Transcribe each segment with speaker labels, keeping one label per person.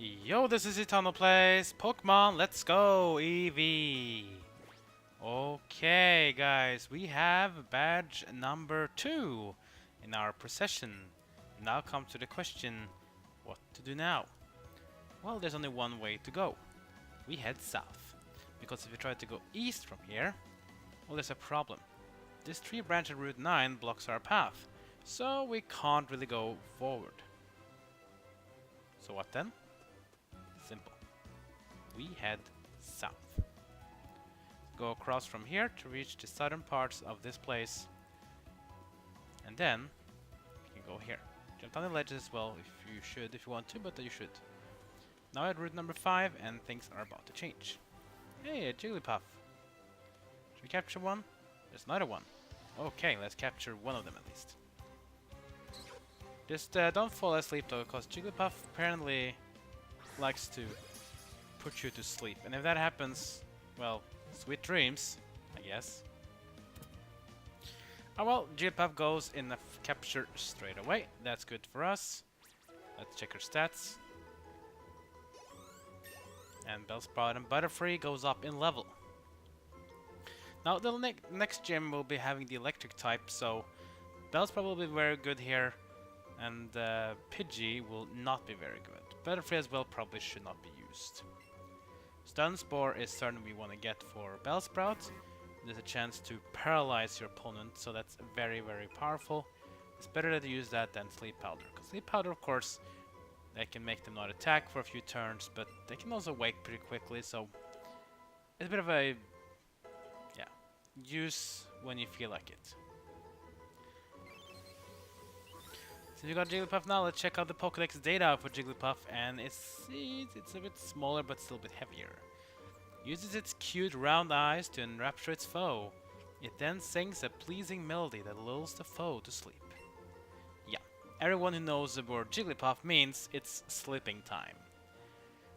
Speaker 1: Yo, this is Eternal Plays Pokemon. Let's go, Eevee. Okay, guys, we have badge number 2 in our procession. Now comes to the question, what to do now? Well, there's only one way to go. We head south, because if we try to go east from here, well, there's a problem. This tree branch at Route 9 blocks our path, so we can't really go forward. So what then? Simple. We head south. Go across from here to reach the southern parts of this place. And then we can go here. Jump down the ledges as well if you want to, but you should. Now at route number 5 and things are about to change. Hey, a Jigglypuff. Should we capture one? There's another one. Okay, let's capture one of them at least. Just don't fall asleep though, because Jigglypuff apparently likes to put you to sleep. And if that happens, well, sweet dreams, I guess. Oh well, Jigglypuff goes in a capture straight away. That's good for us. Let's check her stats. And Bellsprout and Butterfree goes up in level. Now the next gym will be having the electric type, so Bellsprout will be very good here. And Pidgey will not be very good. Butterfree as well probably should not be used. Stun Spore is something we want to get for Bellsprout. There's a chance to paralyze your opponent, so that's very, very powerful. It's better to use that than Sleep Powder, because Sleep Powder, of course, they can make them not attack for a few turns, but they can also wake pretty quickly, so it's a bit of a, yeah, use when you feel like it. So you got Jigglypuff now, let's check out the Pokédex data for Jigglypuff, and it's a bit smaller but still a bit heavier. Uses its cute round eyes to enrapture its foe. It then sings a pleasing melody that lulls the foe to sleep. Yeah, everyone who knows the word Jigglypuff means it's sleeping time.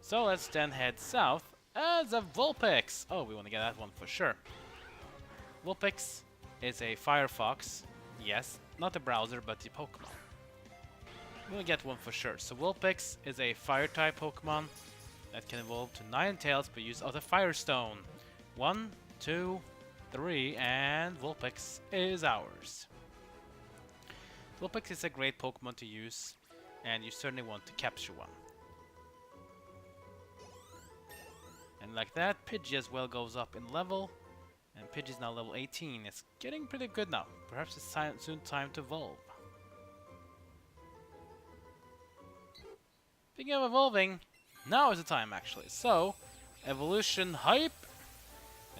Speaker 1: So let's then head south as a Vulpix. Oh, we want to get that one for sure. Vulpix is a Firefox. Yes, not a browser, but the Pokemon. We'll get one for sure. So Vulpix is a Fire-type Pokemon that can evolve to Ninetales by use of the Firestone. 1, 2, 3, and Vulpix is ours. Vulpix is a great Pokemon to use, and you certainly want to capture one. And like that, Pidgey as well goes up in level, and Pidgey's now level 18. It's getting pretty good now. Perhaps it's soon time to evolve. Speaking of evolving, now is the time actually. So, evolution hype!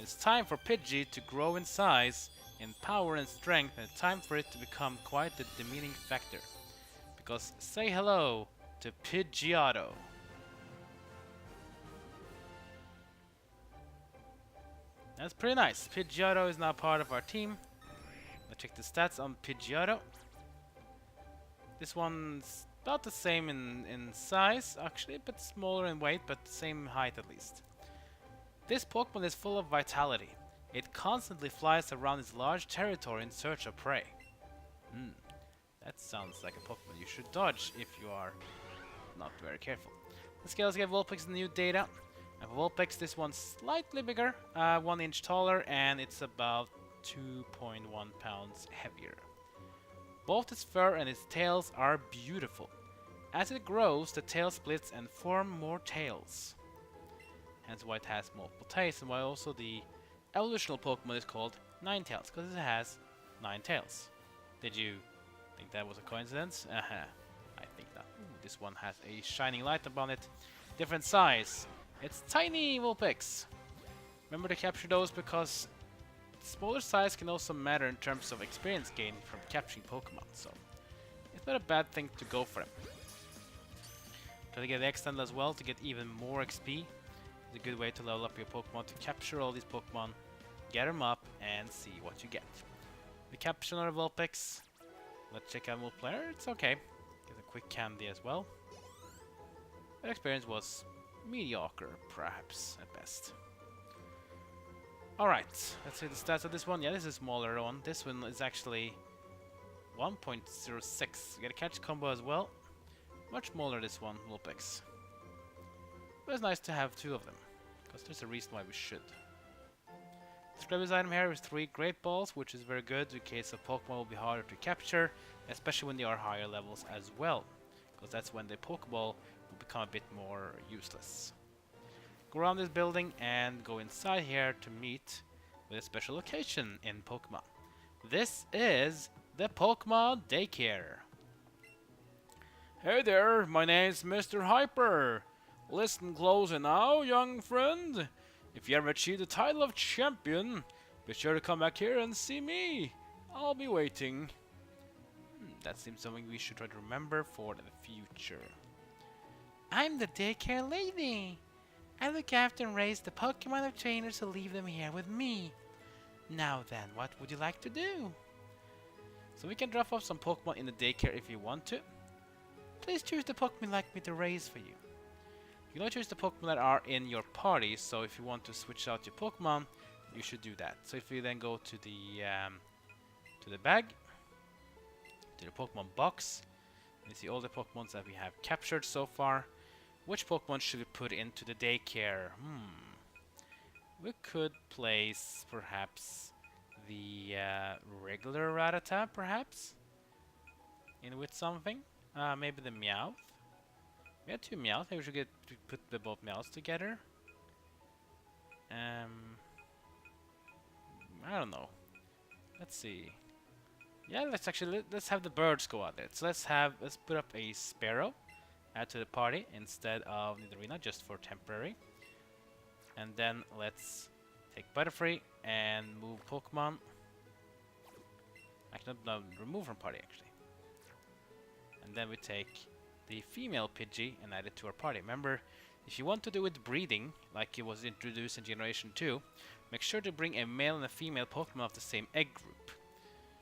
Speaker 1: It's time for Pidgey to grow in size, in power and strength, and it's time for it to become quite the demeaning factor. Because say hello to Pidgeotto. That's pretty nice. Pidgeotto is now part of our team. Let's check the stats on Pidgeotto. This one's about the same in size, actually, but smaller in weight, but same height at least. This Pokemon is full of vitality. It constantly flies around its large territory in search of prey. That sounds like a Pokemon you should dodge if you are not very careful. Let's get Vulpix the new data. And for Vulpix, this one's slightly bigger, 1 inch taller, and it's about 2.1 pounds heavier. Both its fur and its tails are beautiful. As it grows, the tail splits and form more tails. Hence why it has multiple tails, and why also the evolutional Pokemon is called Ninetales, because it has 9 tails. Did you think that was a coincidence? I think not. Ooh, this one has a shining light upon it. Different size. It's tiny Vulpix. Remember to capture those because smaller size can also matter in terms of experience gain from capturing Pokemon, so it's not a bad thing to go for them. Try to get Extend as well to get even more XP. It's a good way to level up your Pokemon, to capture all these Pokemon, get them up, and see what you get. We capture another Vulpix. Let's check out multiplayer. It's okay. Get a quick candy as well. That experience was mediocre, perhaps, at best. Alright, let's see the stats of this one. Yeah, this is a smaller one. This one is actually 1.06. You get a catch combo as well. Much smaller this one, Vulpix. But it's nice to have 2 of them, because there's a reason why we should. Describe this item here with 3 Great Balls, which is very good in case of Pokemon will be harder to capture, especially when they are higher levels as well, because that's when the Pokeball will become a bit more useless. Go around this building and go inside here to meet with a special location in Pokemon. This is the Pokemon Daycare. Hey there, my name's Mr. Hyper. Listen closely now, young friend. If you ever achieve the title of champion, be sure to come back here and see me. I'll be waiting. That seems something we should try to remember for the future. I'm the daycare lady. I look after and raise the Pokemon of trainers who leave them here with me. Now then, what would you like to do? So we can drop off some Pokemon in the daycare if you want to. Please choose the Pokemon you'd like me to raise for you. You can only choose the Pokemon that are in your party, so if you want to switch out your Pokemon, you should do that. So if you then go to the bag, to the Pokemon box, you see all the Pokemons that we have captured so far. Which Pokemon should we put into the daycare? We could place perhaps the regular Rattata, perhaps, in with something. Maybe the Meowth. We had 2 Meowth. Maybe we should put the both Meowths together. I don't know. Let's see. Yeah, let's have the birds go out there. So let's put up a Sparrow, add to the party instead of Nidorina, just for temporary. And then let's take Butterfree and move Pokemon. Actually, no, remove from party actually. And then we take the female Pidgey and add it to our party. Remember, if you want to do it breeding, like it was introduced in Generation 2, make sure to bring a male and a female Pokemon of the same egg group,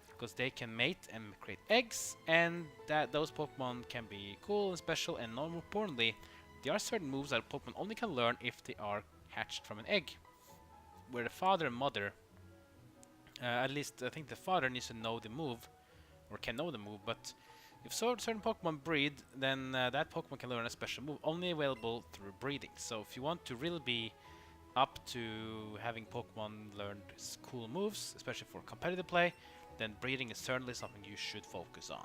Speaker 1: because they can mate and create eggs, and those Pokemon can be cool and special, and more importantly, there are certain moves that Pokemon only can learn if they are hatched from an egg, where the father and mother, at least I think the father needs to know the move, or can know the move, but if certain Pokemon breed, then that Pokemon can learn a special move, only available through breeding. So if you want to really be up to having Pokemon learn cool moves, especially for competitive play, then breeding is certainly something you should focus on.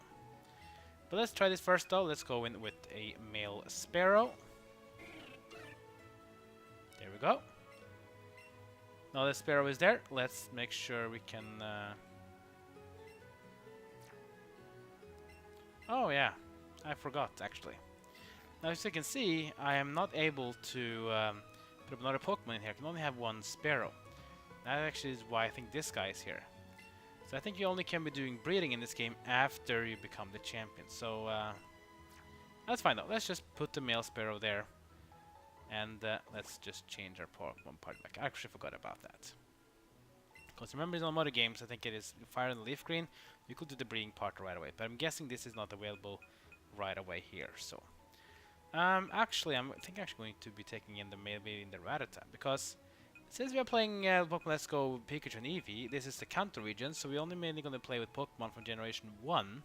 Speaker 1: But let's try this first though. Let's go in with a male Sparrow. There we go. Now the Sparrow is there. Let's make sure we can... Oh yeah, I forgot actually. Now as you can see, I am not able to put up another Pokemon in here. I can only have 1 Sparrow. That actually is why I think this guy is here. So I think you only can be doing breeding in this game after you become the champion. So that's fine though. Let's just put the male Sparrow there. And let's just change our Pokemon party back. I actually forgot about that. Because remember in some other games, I think it is Fire and Leaf Green, you could do the breeding part right away. But I'm guessing this is not available right away here. So actually, I think I'm actually going to be taking in the maybe in the Rattata, because since we are playing Pokemon Let's Go Pikachu and Eevee, this is the Kanto region, so we're only mainly going to play with Pokemon from Generation 1.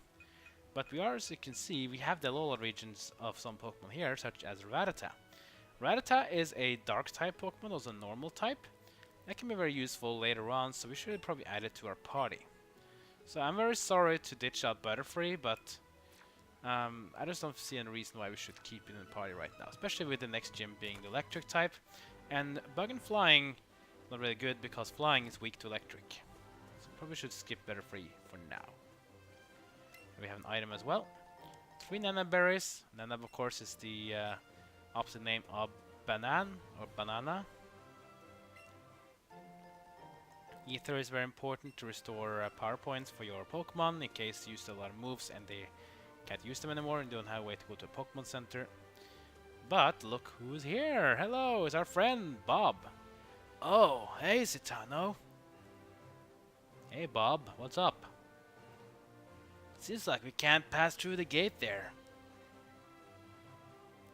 Speaker 1: But we are, as you can see, we have the Alola regions of some Pokemon here, such as Rattata. Rattata is a Dark type Pokemon, also a normal type. That can be very useful later on, so we should probably add it to our party. So I'm very sorry to ditch out Butterfree, but I just don't see any reason why we should keep it in the party right now, especially with the next gym being the Electric type. And Bug and Flying, not really good because Flying is weak to Electric. So probably should skip Butterfree for now. We have an item as well. 3 Nana Berries. Nana, of course, is the opposite name of Banana. Ether is very important to restore power points for your Pokemon in case you use a lot of moves and they can't use them anymore and don't have a way to go to a Pokemon Center. But look who's here! Hello, it's our friend Bob. Oh, hey Citano. Hey Bob, what's up? Seems like we can't pass through the gate there.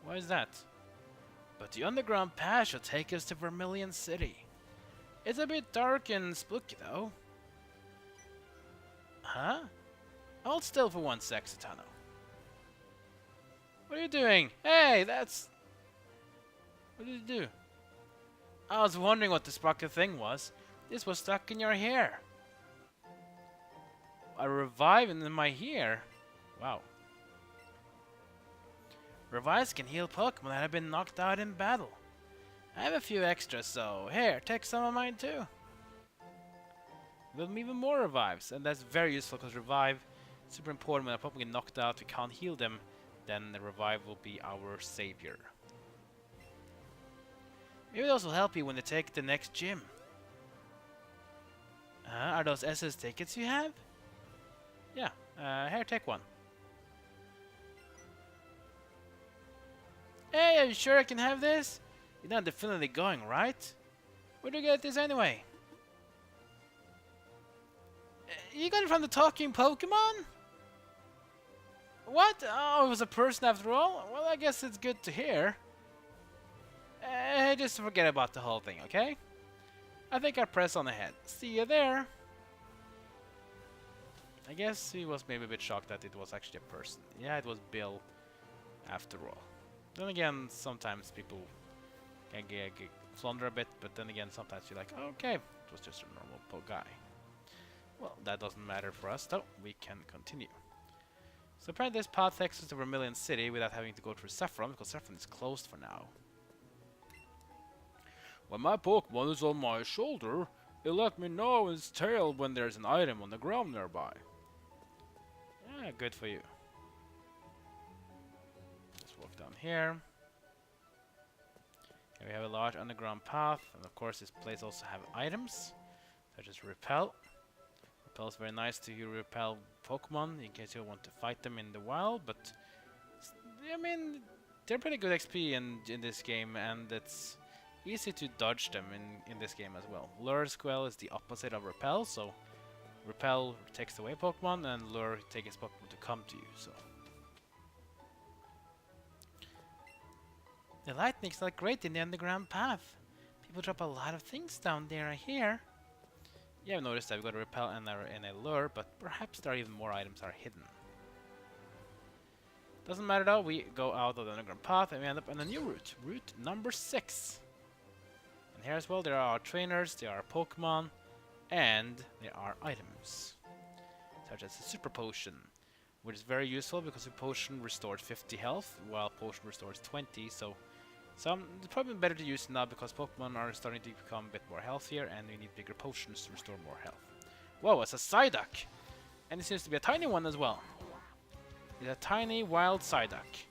Speaker 1: Why is that? But the underground path shall take us to Vermilion City. It's a bit dark and spooky though. Huh? Hold still for 1 sec, Citano. What are you doing? Hey, that's... What did you do? I was wondering what the sprocket thing was. This was stuck in your hair. A revive in my hair? Wow. Revives can heal Pokemon that have been knocked out in battle. I have a few extras, so here, take some of mine too. With even more revives, and that's very useful because revive is super important. When a Pokemon get knocked out, we can't heal them, then the revive will be our savior. Maybe those will help you when you take the next gym. Are those SS tickets you have? Yeah, here, take one. Hey, are you sure I can have this? You're not definitely going, right? Where'd you get this anyway? You got it from the talking Pokemon? What? Oh, it was a person after all? Well, I guess it's good to hear. Just forget about the whole thing, okay? I think I press on the head. See you there. I guess he was maybe a bit shocked that it was actually a person. Yeah, it was Bill after all. Then again, sometimes people can get flounder a bit, but then again, sometimes you're like, okay, it was just a normal guy. Well, that doesn't matter for us, though. We can continue. So apparently this path takes us to Vermilion City without having to go through Saffron, because Saffron is closed for now. When my Pokemon is on my shoulder, it let me know its tail when there's an item on the ground nearby. Yeah, good for you. Let's walk down here. Here we have a large underground path, and of course this place also have items, such as Repel. Repel is very nice to repel Pokemon in case you want to fight them in the wild, but I mean, they're pretty good XP in this game, and it's easy to dodge them in this game as well. Lure Squall is the opposite of Repel, so Repel takes away Pokemon, and Lure takes Pokemon to come to you. So the lightning's not great in the underground path. People drop a lot of things down there, I hear. Yeah, I've noticed that we've got a Repel and a Lure, but perhaps there are even more items are hidden. Doesn't matter though, we go out of the underground path and we end up on a new route. Route number 6. And here as well, there are trainers, there are Pokemon, and there are items. Such as a Super Potion, which is very useful because a potion restores 50 health, while potion restores 20, so it's probably better to use now because Pokemon are starting to become a bit more healthier and we need bigger potions to restore more health. Whoa, it's a Psyduck! And it seems to be a tiny one as well. It's a tiny wild Psyduck.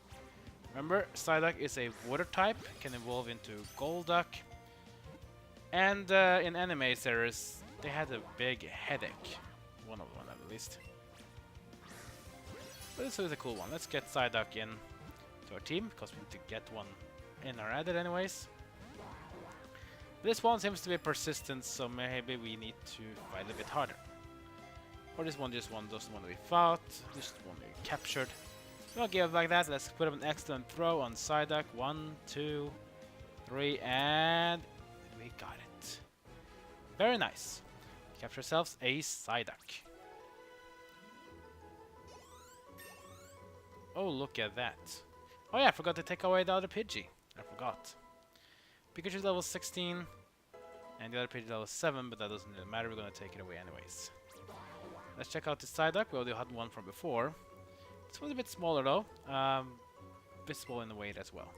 Speaker 1: Remember, Psyduck is a water type, can evolve into Golduck. And in anime series, they had a big headache. One of them at least. But this is a cool one. Let's get Psyduck in to our team because we need to get one in our edit anyways. This one seems to be persistent, so maybe we need to fight a bit harder. Or this one doesn't want to be fought, this one we captured. We won't give up like that. Let's put up an excellent throw on Psyduck. 1, 2, 3, and we got it. Very nice. Capture ourselves a Psyduck. Oh, look at that. Oh yeah, I forgot to take away the other Pidgey. I forgot. Pikachu's level 16, and the other Pidgey level 7, but that doesn't really matter. We're gonna take it away anyways. Let's check out the Psyduck. We already had one from before. This one's a bit smaller though. A bit small in the weight as well.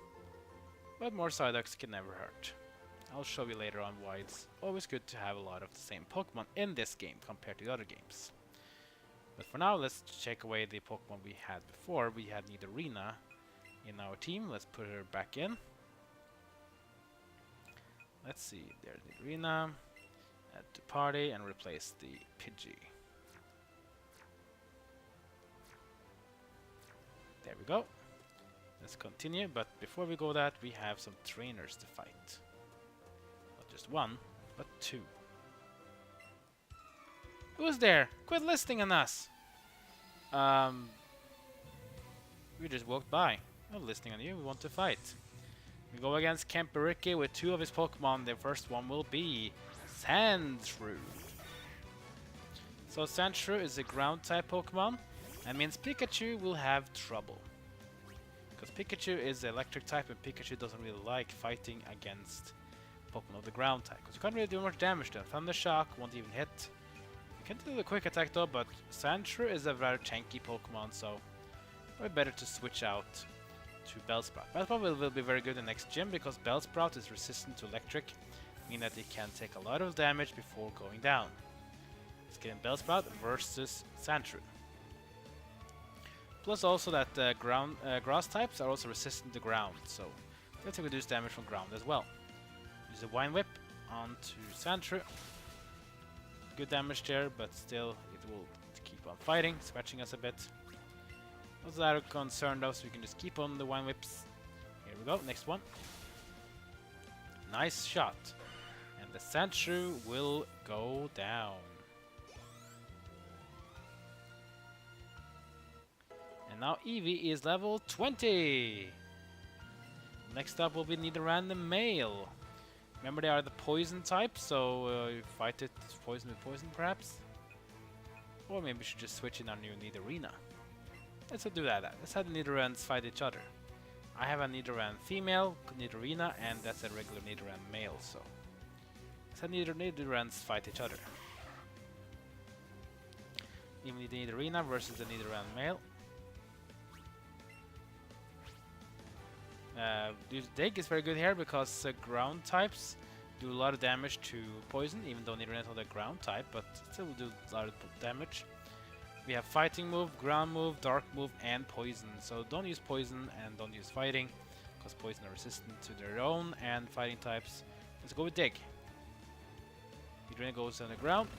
Speaker 1: But more Psyducks can never hurt. I'll show you later on why it's always good to have a lot of the same Pokemon in this game compared to the other games. But for now, let's check away the Pokemon we had before. We had Nidorina in our team. Let's put her back in. Let's see, there's Nidorina. Add to party and replace the Pidgey. There we go. Let's continue, but before we go that, we have some trainers to fight. Not just one, but 2. Who's there? Quit listening on us! We just walked by. Not listening on you, we want to fight. We go against Campiriki with 2 of his Pokemon. The first one will be Sandshrew. So Sandshrew is a ground type Pokemon. That means Pikachu will have trouble. Because Pikachu is electric type, and Pikachu doesn't really like fighting against Pokemon of the ground type, because you can't really do much damage to them. Thunder Shock won't even hit. You can do the quick attack though, but Sandshrew is a very tanky Pokemon, so probably better to switch out to Bellsprout. Bellsprout will be very good in next gym, because Bellsprout is resistant to electric, meaning that it can take a lot of damage before going down. Let's get in Bellsprout versus Sandshrew. Plus also that grass types are also resistant to ground, so they'll take reduced damage from ground as well. Use a Vine Whip onto Sandshrew. Good damage there, but still it will keep on fighting, scratching us a bit. Also out of concern though, so we can just keep on the Vine Whips. Here we go, next one. Nice shot. And the Sandshrew will go down. And now Eevee is level 20. Next up will be Nidoran the male. Remember, they are the poison type, so you fight it poison with poison perhaps. Or maybe we should just switch in our new Nidorina. Let's do that. Let's have the Nidorans fight each other. I have a Nidoran female, Nidorina, and that's a regular Nidoran male, so let's have Nidorans fight each other. Even the Nidorina versus the Nidoran male. Dig is very good here because ground types do a lot of damage to poison, even though Nidoran is not a ground type, but still will do a lot of damage. We have fighting move, ground move, dark move, and poison. So don't use poison and don't use fighting, because poison are resistant to their own and fighting types. Let's go with dig. Nidoran goes on the ground.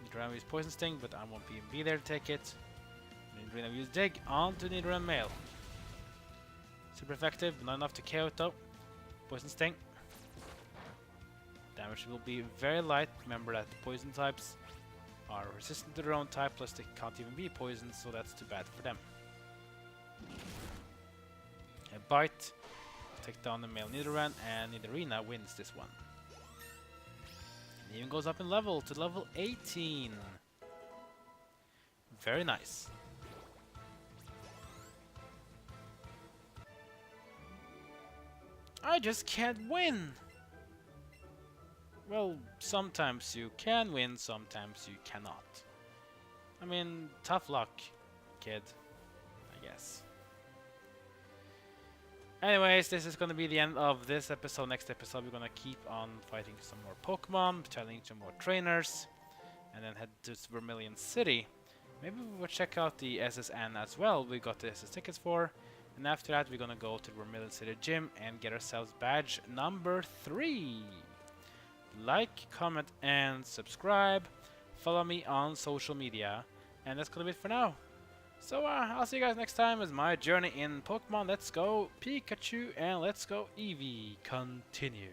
Speaker 1: Nidoran will use poison sting, but I won't even be there to take it. Nidoran will use dig onto Nidoran male. Super effective, not enough to KO it though. Poison sting. Damage will be very light. Remember that the poison types are resistant to their own type, plus they can't even be poisoned, so that's too bad for them. A bite, take down the male Nidoran, and Nidorina wins this one. And even goes up in level to level 18. Very nice. I just can't win! Well, sometimes you can win, sometimes you cannot. I mean, tough luck, kid, I guess. Anyways, this is gonna be the end of this episode. Next episode, we're gonna keep on fighting some more Pokemon, challenging some more trainers, and then head to Vermilion City. Maybe we will check out the SSN as well. We got the SS tickets for. And after that, we're gonna go to the Vermilion City gym and get ourselves badge number 3. Like, comment, and subscribe. Follow me on social media. And that's gonna be it for now. So I'll see you guys next time as my journey in Pokemon Let's Go Pikachu and Let's Go Eevee continues.